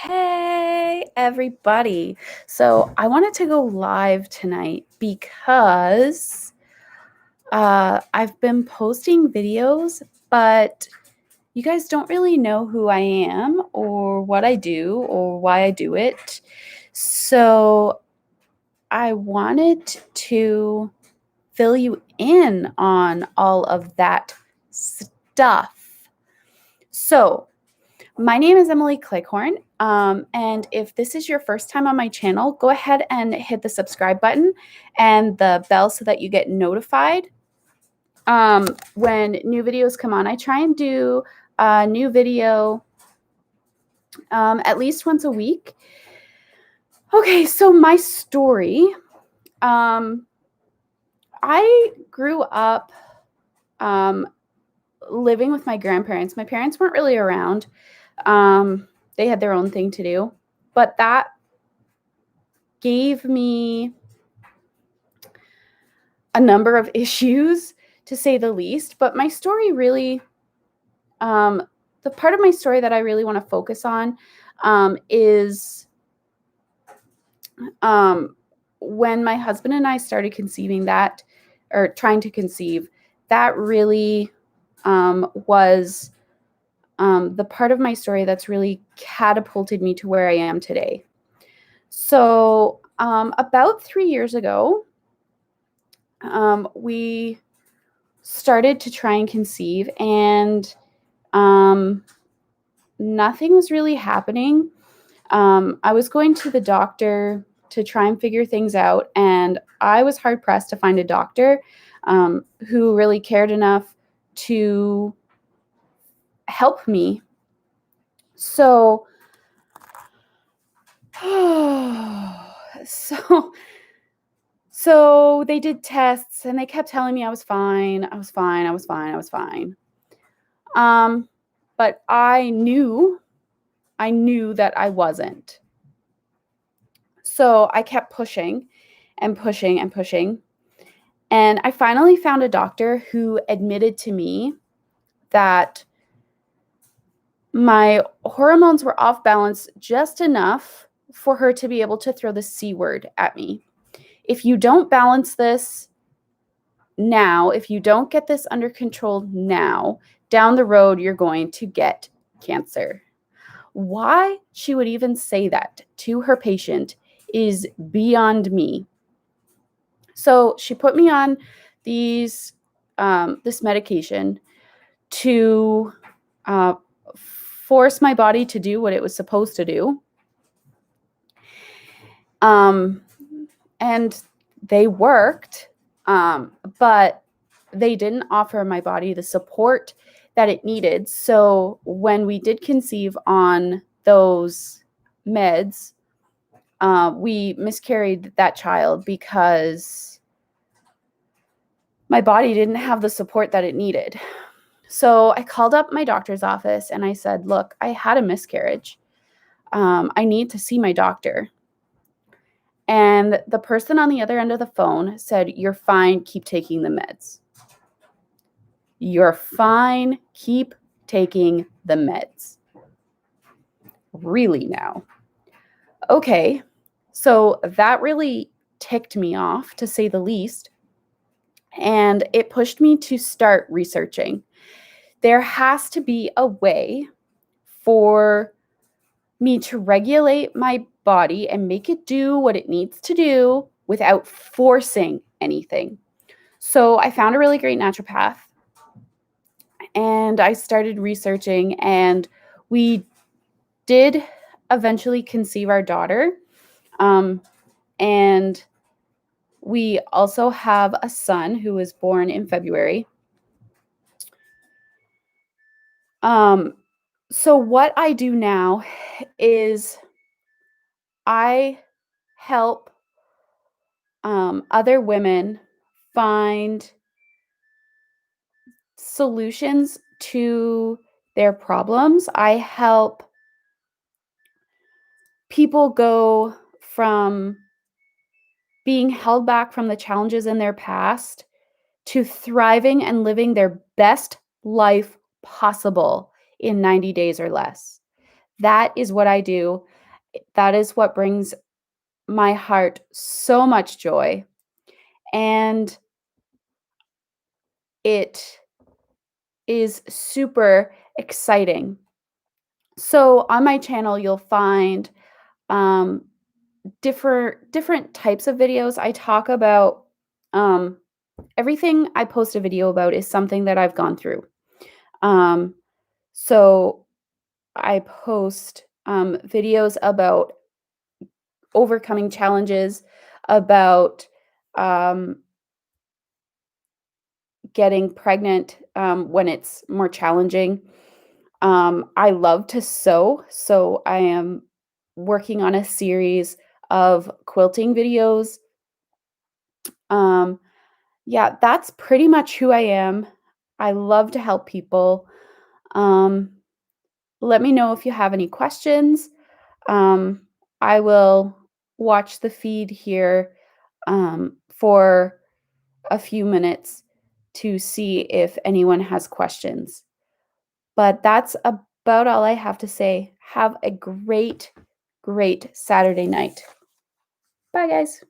Hey, everybody. So I wanted to go live tonight because I've been posting videos, but you guys don't really know who I am or what I do or why I do it. So I wanted to fill you in on all of that stuff. So, my name is Emily Cleghorn, and if this is your first time on my channel, go ahead and hit the subscribe button and the bell so that you get notified when new videos come on. I try and do a new video at least once a week. Okay, so my story. I grew up living with my grandparents. My parents weren't really around. They had their own thing to do, but that gave me a number of issues, to say the least. But my story really, the part of my story that I really want to focus on is when my husband and I started conceiving that, or trying to conceive, that really was the part of my story that's really catapulted me to where I am today. So about 3 years ago, we started to try and conceive, and nothing was really happening. I was going to the doctor to try and figure things out, and I was hard pressed to find a doctor who really cared enough to help me. So, so So they did tests and they kept telling me I was fine. I was fine. I was fine. I was fine. But I knew that I wasn't. So I kept pushing and pushing and pushing. And I finally found a doctor who admitted to me that my hormones were off balance just enough for her to be able to throw the C word at me. If you don't balance this now, if you don't get this under control now, down the road, you're going to get cancer. Why she would even say that to her patient is beyond me. So she put me on this medication to force my body to do what it was supposed to do. And they worked, but they didn't offer my body the support that it needed. So when we did conceive on those meds, we miscarried that child because my body didn't have the support that it needed. So I called up my doctor's office and I said, look, I had a miscarriage. I need to see my doctor. And the person on the other end of the phone said, you're fine, keep taking the meds. You're fine, keep taking the meds. Really now? Okay, so that really ticked me off, to say the least. And it pushed me to start researching. There has to be a way for me to regulate my body and make it do what it needs to do without forcing anything. So I found a really great naturopath and I started researching, and we did eventually conceive our daughter. And we also have a son who was born in February. So what I do now is I help other women find solutions to their problems. I help people go from being held back from the challenges in their past to thriving and living their best life possible in 90 days or less. That is what I do. That is what brings my heart so much joy, and it is super exciting. So on my channel, you'll find um, different types of videos. I talk about um, everything I post a video about is something that I've gone through. Um, so I post videos about overcoming challenges, about um, getting pregnant when it's more challenging. I love to sew, so I am working on a series of quilting videos. Um, yeah, that's pretty much who I am. I love to help people. Um, Let me know if you have any questions. Um, I will watch the feed here for a few minutes to see if anyone has questions. But that's about all I have to say. Have a great, great Saturday night. Bye, guys.